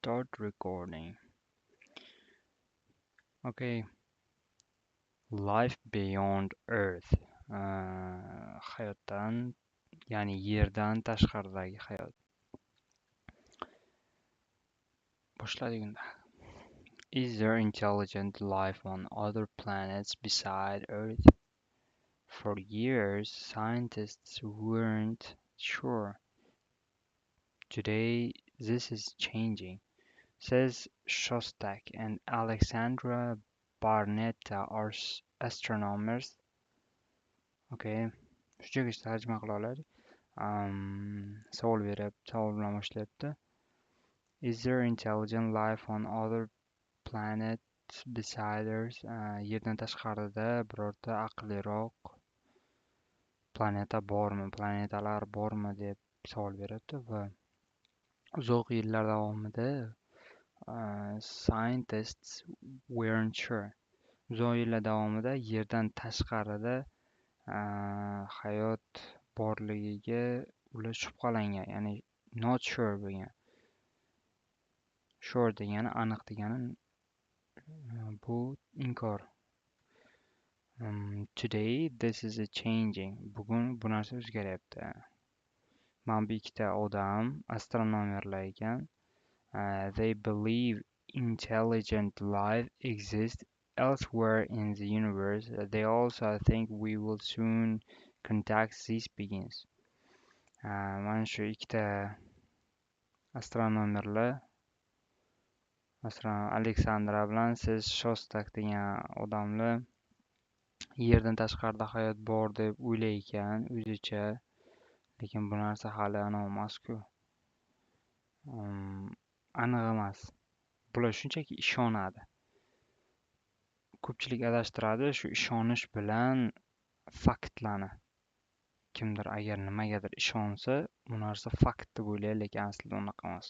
start recording. Okay, life beyond Earth. Hayotdan, ya'ni yerdan tashqaridagi hayot. Boshladik unda. Is there intelligent life on other planets beside Earth? For years, scientists weren't sure. Today, this is changing, says Shostak and Alexandra Barnetta are astronomers. Okay, shunchagacha tarjima qila oladi. Savol beryapti, savol bilan boshlayapti. Is there intelligent life on other planets besides Earth? Yerdan tashqarida birorta aqlliroq planetalar bormi deb savol beryapti va uzoq yillar davomida scientists weren't sure. Uzoq yillar davomida yerdan tashqarida hayot borligiga ular shubhalangan, ya'ni not sure bo'lgan. Sure degani aniq degani bu inkor. Today this is a changing. Bugun bu narsa o'zgaryapti. Mana bu ikkita odam astronomerlar ekan. They believe intelligent life exists elsewhere in the universe. They also think we will soon contact these beings. Mana shu ikkita astronomerlar Aleksandra bilan siz Shostak degan odamlar yerdan tashqarida hayot bor deb o'ylayotgan o'zicha, lekin bu narsa hali emasku. Aniq emas. Bular shunchaki ishonadi. Ko'pchilik adashtiradi shu ishonish bilan faktlarni. Kimdir agar nimagadir ishonsa, bu narsa fakt deb o'ylaydi, lekin aslida unaqa emas.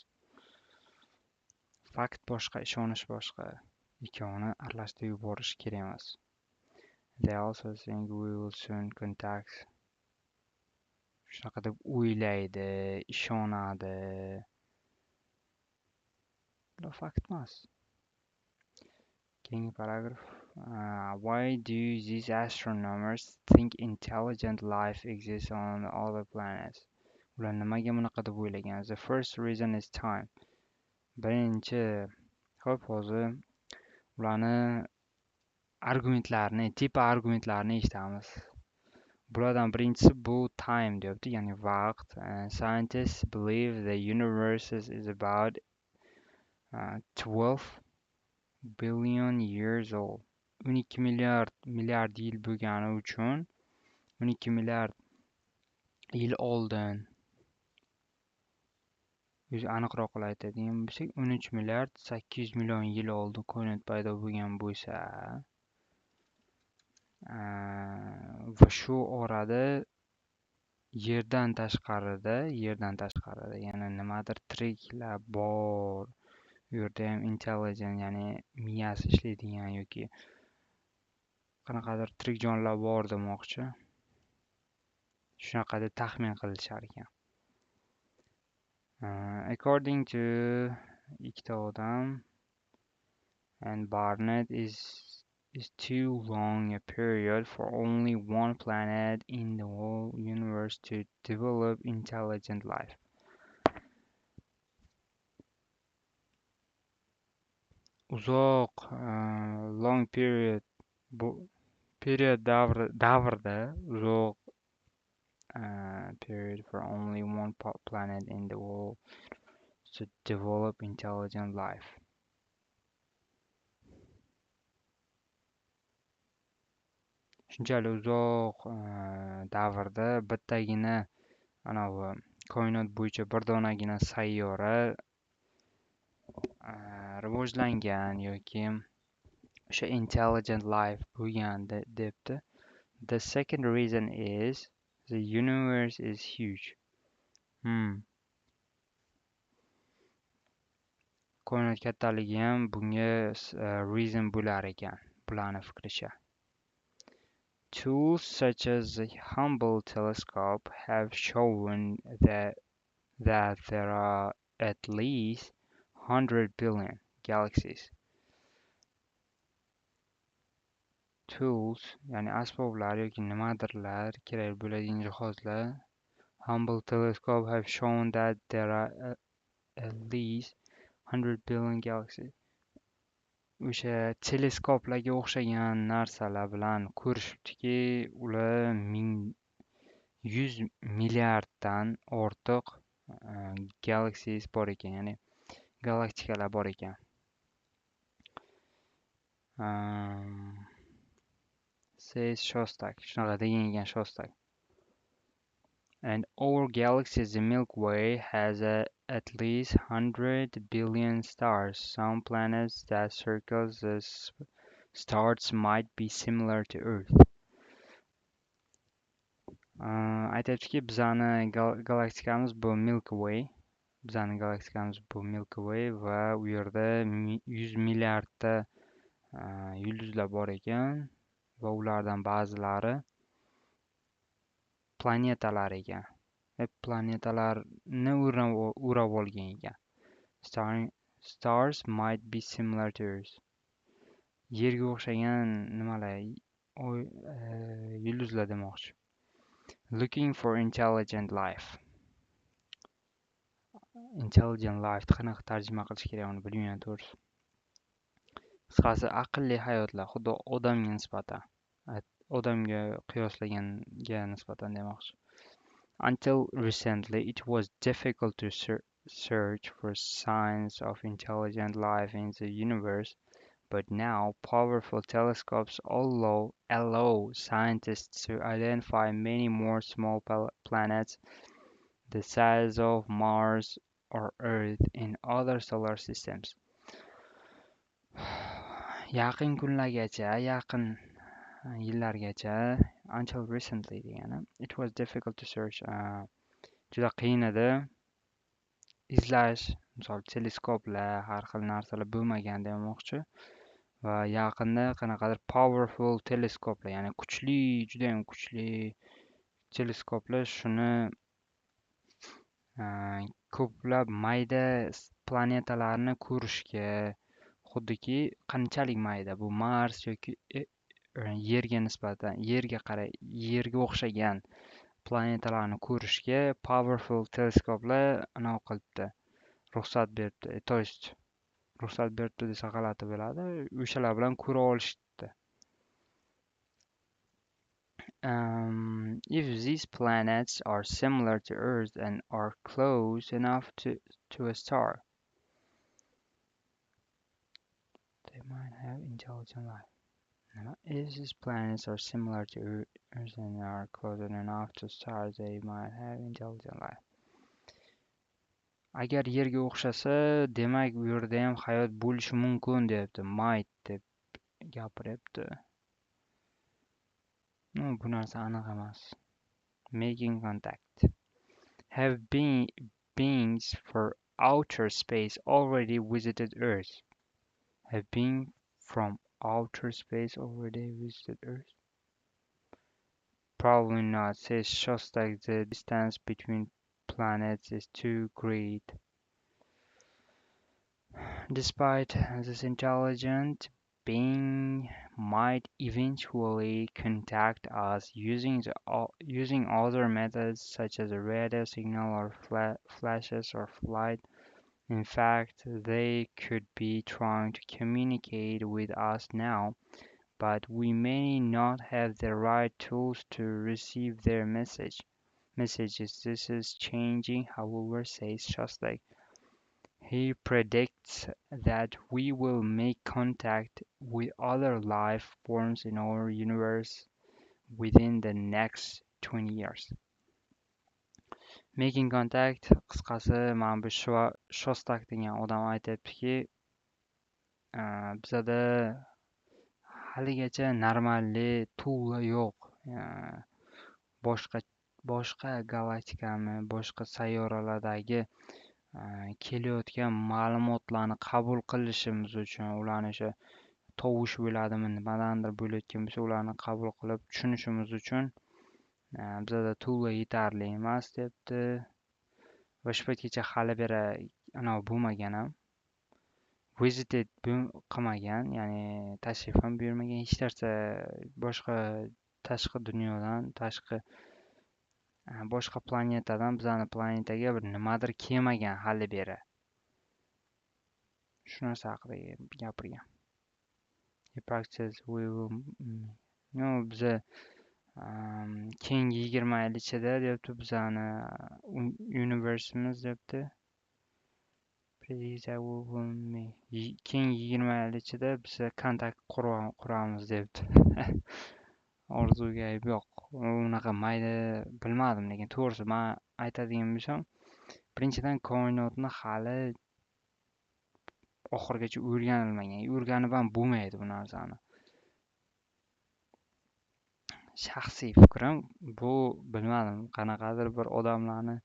Fakt boshqa, ishonish boshqa. Ikkovini aralashtirib yuborish kerak emas. They also think we will soon contact. Shunaqa deb o'ylaydi, ishonadi. Bu fakt emas. Keyingi paragraf. Why do these astronomers think intelligent life exists on other planets? Ular nimaga bunaqa deb o'ylagan? The first reason is time. Birinchi, xo'p, hozir ularni tipa argumentlarini eshitamiz. Bulardan birinchisi bu time deyapti, ya'ni vaqt. Scientists believe the universe is about 12 billion years old. 12 milliard yil bo'lgani uchun 12 milliard yil oldin, o'zi aniqroq qilib aytadigan bo'lsak 13 milliard 800 million yil oldin koinot paydo bo'lgan bo'lsa, va shu orada yerdan tashqarida yana nimadir tiriklar bor. U yerda ham intelligent, ya'ni miyasi ishlaydigan yoki qanaqadir tirik jonlar bor demoqchi. Shunaqa deb taxmin qilishar ekan. According to ikkita odam and Barnett is too long a period for only one planet in the whole universe to develop intelligent life. Uzoq long period davrda uzoq period for only one planet in the world to develop intelligent life. Shunchalik uzoq davrda bittagina anavi koinot bo'yicha bir donagina sayyora rivojlangan yoki o'sha intelligent life bo'lgan debdi. The second reason is the universe is huge. Koinot kattaligi ham bunga reason bo'lar ekan, bularning fikricha. Tools such as the Hubble telescope have shown that there are at least 100 billion galaxies. Tools, ya'ni asboblar yoki nimadirlar kerak bo'ladigan jihozlar. Hubble telescope have shown that there are at least 100 billion galaxies. O'sha teleskoplarga o'xshagan narsalar bilan ko'rishibdiki, ular 100 milliarddan ortiq galaxies bor ekan, ya'ni galaktikalar bor ekan. Says Shostak, shunaqa degan ekan Shostak. And our galaxy, the Milky Way, has at least 100 billion stars. Some planets that circle the stars might be similar to Earth. Aytyaptiki, bizani galaktikamiz bu Milky Way. Bizani galaktikamiz bu Milky Way va u yerda 100 milliardta yulduzlar bor ekan va ulardan ba'zilari planetalar ekan. Planetalarni o'rab olgan ekan. Stars might be similar to Earth. Yerga o'xshagan nimalar, yulduzlar demoqchi. Looking for intelligent life. Intelligent life qanaqa tarjima qilish kerak, uni bilmayman to'g'risi. Qisqasi, aqlli hayotlar, xuddi odamga nisbatan, odamga qiyoslaganga nisbatan demoqchi. Until recently, it was difficult to search for signs of intelligent life in the universe, but now powerful telescopes allow scientists to identify many more small planets the size of Mars or Earth in other solar systems. Yaqin kunlargacha, yaqin yillargacha, until recently degani, it was difficult to search. Juda qiyin edi izlash, misol teleskoplar, har xil narsalar bo'lmagan demoqchi. Va yaqinda qanaqadir powerful teleskoplar, ya'ni kuchli, juda ham kuchli teleskoplar shuni ko'plab mayda planetalarni ko'rishga, xuddiki qanchalik mayda bu Mars yoki Yerga nisbatan, Yerga o'xshagan planetalarni ko'rishga powerful teleskoplar anaqa qilibdi, ruxsat beribdi. То есть ruxsat beribdi desa g'alati bo'ladi. O'shalar bilan ko'ra olishdi. If these planets are similar to Earth and are close enough to a star, they might have intelligent life. If these planets are similar to Earth and are close enough to stars, they might have intelligent life. Agar Yerga o'xshasa, demak u yerda ham hayot bo'lishi mumkin deyapti. Might deb gapiryapti. Bu narsa aniq emas. Making contact. Have beings for outer space already visited Earth? Have beings from outer space already visited Earth? Probably not, says Shostak. The distance between planets is too great. Despite this, intelligent being might eventually contact us using other methods such as a radio signal or flashes or flight. In fact, they could be trying to communicate with us now, but we may not have the right tools to receive their messages. This is changing, however, says Shostak. He predicts that we will make contact with other life forms in our universe within the next 20 years. Making contact, qisqasi, mana bu Shostak degan odam aytayaptiki, bizada haligacha normalli tuvla yo'q. Boshqa galaktikami, boshqa sayyoralardagi kelayotgan ma'lumotlarni qabul qilishimiz uchun, ularni o'sha tovush bo'ladimi, nimadandir bo'layotgan bo'lsa, ularni qabul qilib tushunishimiz uchun bizada tuvla yetarli emas, debdi. Va shu paytgacha hali beri anavi bo'lmagan ham. visited qilmagan, ya'ni tashrif ham buyurmagan, hech narsa boshqa tashqi dunyodan, boshqa planetadan bizani planetaga bir nimadir kelmagan hali beri. Shu narsa haqida gapirgan. He practices we will no biza keyingi 20 yil ichida debdi bizani universimiz debdi. Keyingi 20 yil ichida biz kontakt quramiz debdi. Orzuga ayb yo'q. Unaqa mayda bilmadim, lekin to'g'risi men aytadigan bo'lsam, birinchidan koinotni hali oxirigacha o'rganilmagan. O'rganib ham bo'lmaydi bu narsani. Shaxsiy fikrim bu, bilmadim, qanaqadir bir odamlarni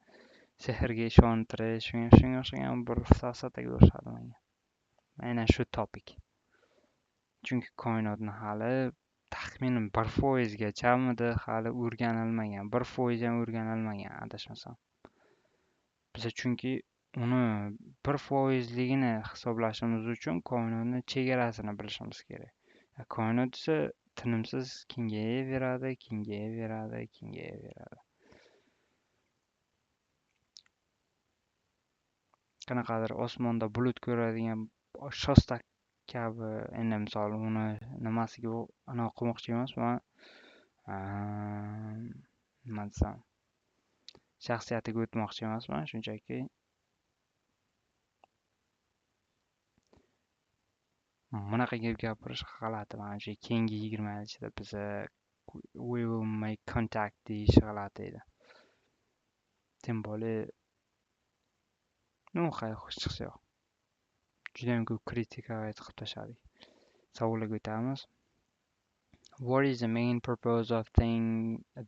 sehrga ishontirish, shunga o'xshagan bir falsafaga o'xshadi menga. Aynan shu topik. Chunki koinotni hali taxminan 1%gachamidi hali o'rganilmagan. 1% ham o'rganilmagan, adashmasam. Biz chunki uni 1%ligini hisoblashimiz uchun koinotning chegarasini bilishimiz kerak. Koinot esa tinimsiz kengayaveradi. Qanaqadir osmonda bulut ko'radigan shostak kabi, endi misol uni nimasiga anaqa qilmoqchi emasman. Nima desam, shaxsiyatiga o'tmoqchi emasman, shunchaki bunaqa gap gapirish g'alati. Mana shu keyingi 20 yil ichida biz we will make contact deyish g'alati edi. Tim более xush chiqsa yo'q. Juda ham ko'p kritika qilib tashladik. Savolga o'tamiz. What is the main purpose of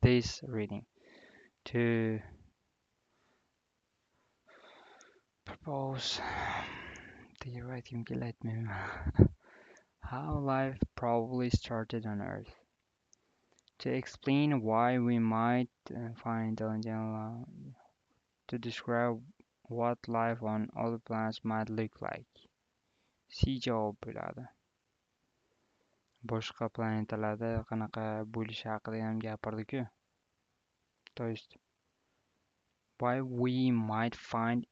this reading? To propose writing how life probably started on Earth. To explain why we might find intelligent life. To describe what life on other planets might look like. C javob bo'ladi. Boshqa planetalarda qanaqa bo'lishi haqida ham gapirdik-ku. To есть, why we might find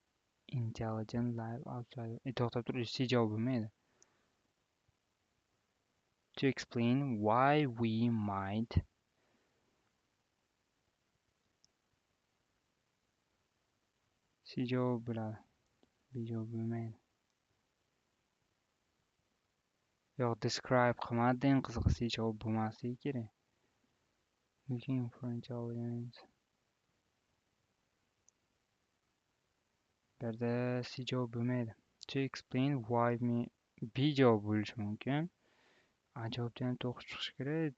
intelligent life outside. To'xtab tur, C javob bo'lmaydi. To explain why we might C javob bo'ladi. B javob bo'lmaydi. Yo'q, describe qilmadi, eng qizig'i C javob bo'lmasligi kerak. Looking for intelligence. Bu yerda C javob bo'lmaydi. To explain why me B javob bo'lishi mumkin. A javobda ham to'g'ri chiqishi kerak.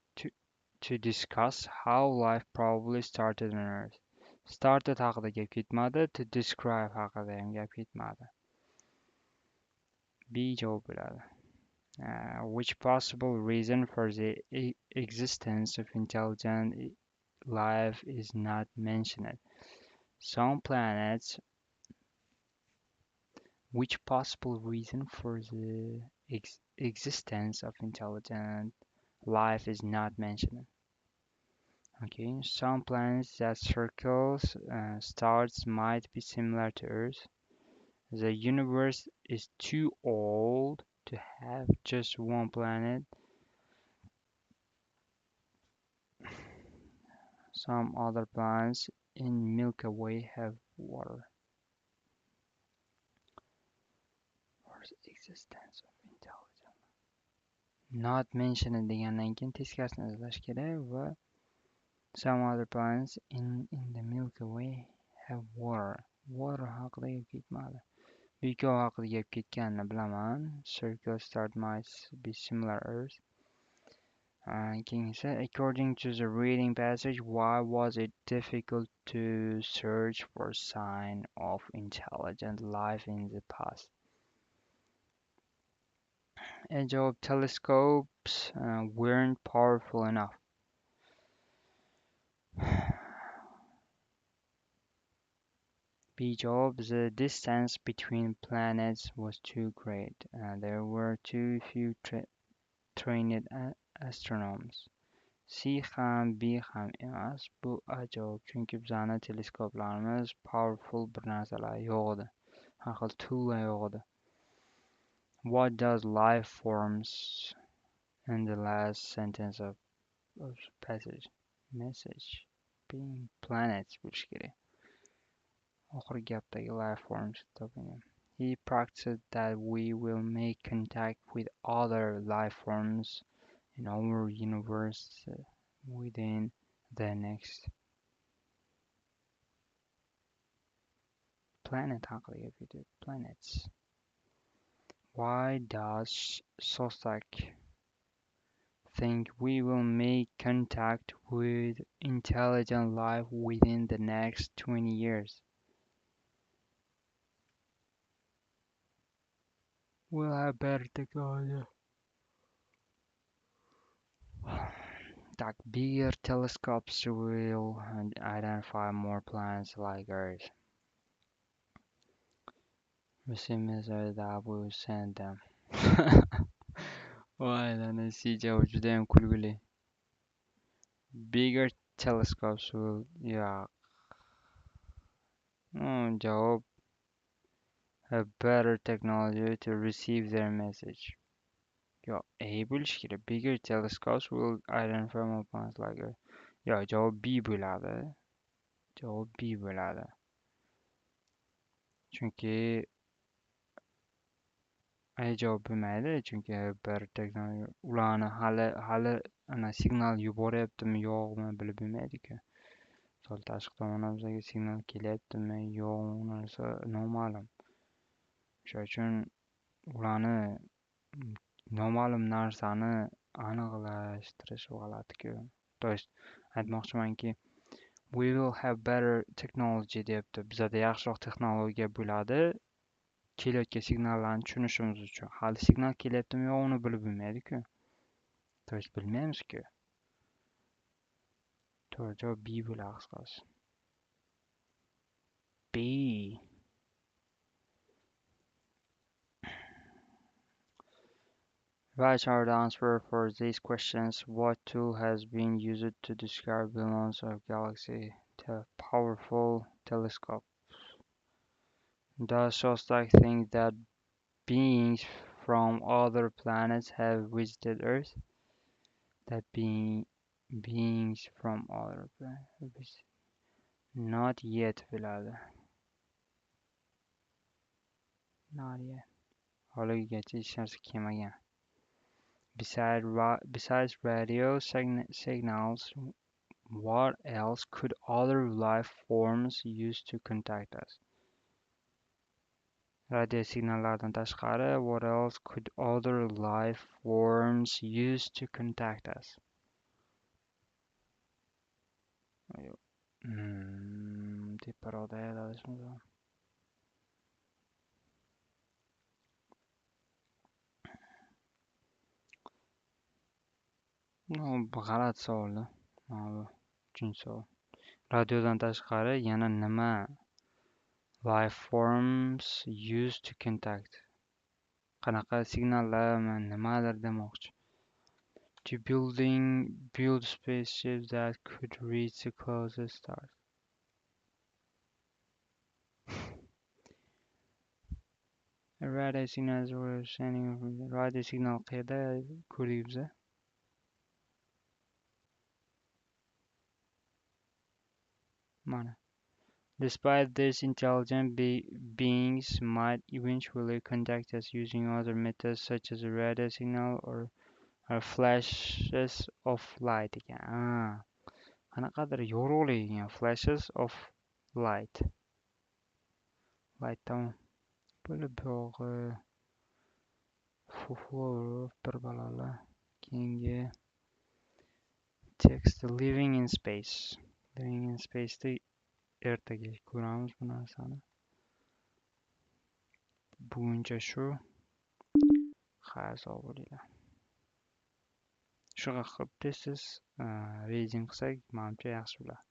To discuss how life probably started on Earth. Started haqida gap ketmadi, to describe haqida ham gap ketmadi. B javob bo'ladi. Which possible reason for the existence of intelligent life is not mentioned. Some planets. Which possible reason for the existence of intelligent life is not mentioned. Okay, some planets that circles stars might be similar to Earth. The universe is too old to have just one planet. Some other planets in Milky Way have water. For the existence of intelligence. Not mentioned degandan keyin teskarisini izlash kerak va some other planets in the Milky Way have water. Water haqida gap ketmadi. Bu ikkov haqida gap ketganini bilaman. Circle stars might be similar Earth. According to the reading passage, why was it difficult to search for sign of intelligent life in the past? Javob, telescopes weren't powerful enough. B B javob: the distance between planets was too great. There were too few trained astronomers. C ham B ham emas. Bu A javob. Chunki bizani teleskoplarimiz powerful bir narsalar yo'q edi. Har xil toollar yo'q edi. What does life forms in the last sentence of passage? Message. Being planets bo'lishi kerak. Oxirgi gapdagi life forms toping. He practiced that we will make contact with other life forms in our universe within the next planet haqida gap ketadi. Planets. Why does Sostak think we will make contact with intelligent life within the next 20 years? We'll have better technology. Like bigger telescopes will identify more planets like Earth. The same message that will send them. Voy, C javob judayam kulgili. Bigger telescopes will, yeah. Javob: have better technology to receive their message. Yo, A bo'lishi kerak. Bigger telescopes will identify more planets like Earth. Yo, javob B bo'ladi. Javob B bo'ladi. Chunki A javob bo'lmaydi. Chunki bir texnologiya ularni hali ana signal yuboryaptimi yo'qmi bilib bo'lmaydi-ku. Misol tashqi tomondan bizga signal kelyaptimi yo'qmi, u narsa noma'lum. O'sha uchun ularni noma'lum narsani aniqlashtirish g'alati-ku. То есть aytmoqchimanki, we will have better technology deyapti. Bizada yaxshiroq texnologiya bo'ladi. Kelayotgan signallarni tushunishimiz uchun. Hali signal kelyaptimi yo'q uni bilib bo'lmaydi-ku. То есть bilmaymiz-ku. To'g'ri javob B bo'ladi qisqasi. B. Write out the answer for these questions. What tool has been used to describe billions of galaxies? Powerful telescope. Does Shostak think that beings from other planets have visited Earth? That beings from other planets. Not yet, Vilada. Not yet. Haligacha hech narsa kelmagan. Besides radio signals, what else could other life forms use to contact us? Radio signallardan tashqari, what else could other life forms use to contact us? Teparoqda aytadishmi? G'alati savol-da. Bu uchinchi savol. Radiodan tashqari yana nima life forms used to contact? Qanaqa signallarmi, nimadir demoqchi. To build spaceships that could reach the closest stars. Radio signals were sending radio signal qayerda ko'rdik biz? Mana. Despite this, intelligent beings might eventually contact us using other methods such as a radio signal or flashes of light ekan. Qanaqadir yorug'lik ekan, flashes of light. Light tamom. Bo'lib bog'i bir balolar. Keyingi text living in space. Living in space'da ertaga ko'ramiz bu narsani. Buguncha shu. Xayr sog' bo'linglar. Shunaqa qilib tez reading qilsak, menimcha yaxshi bo'ladi.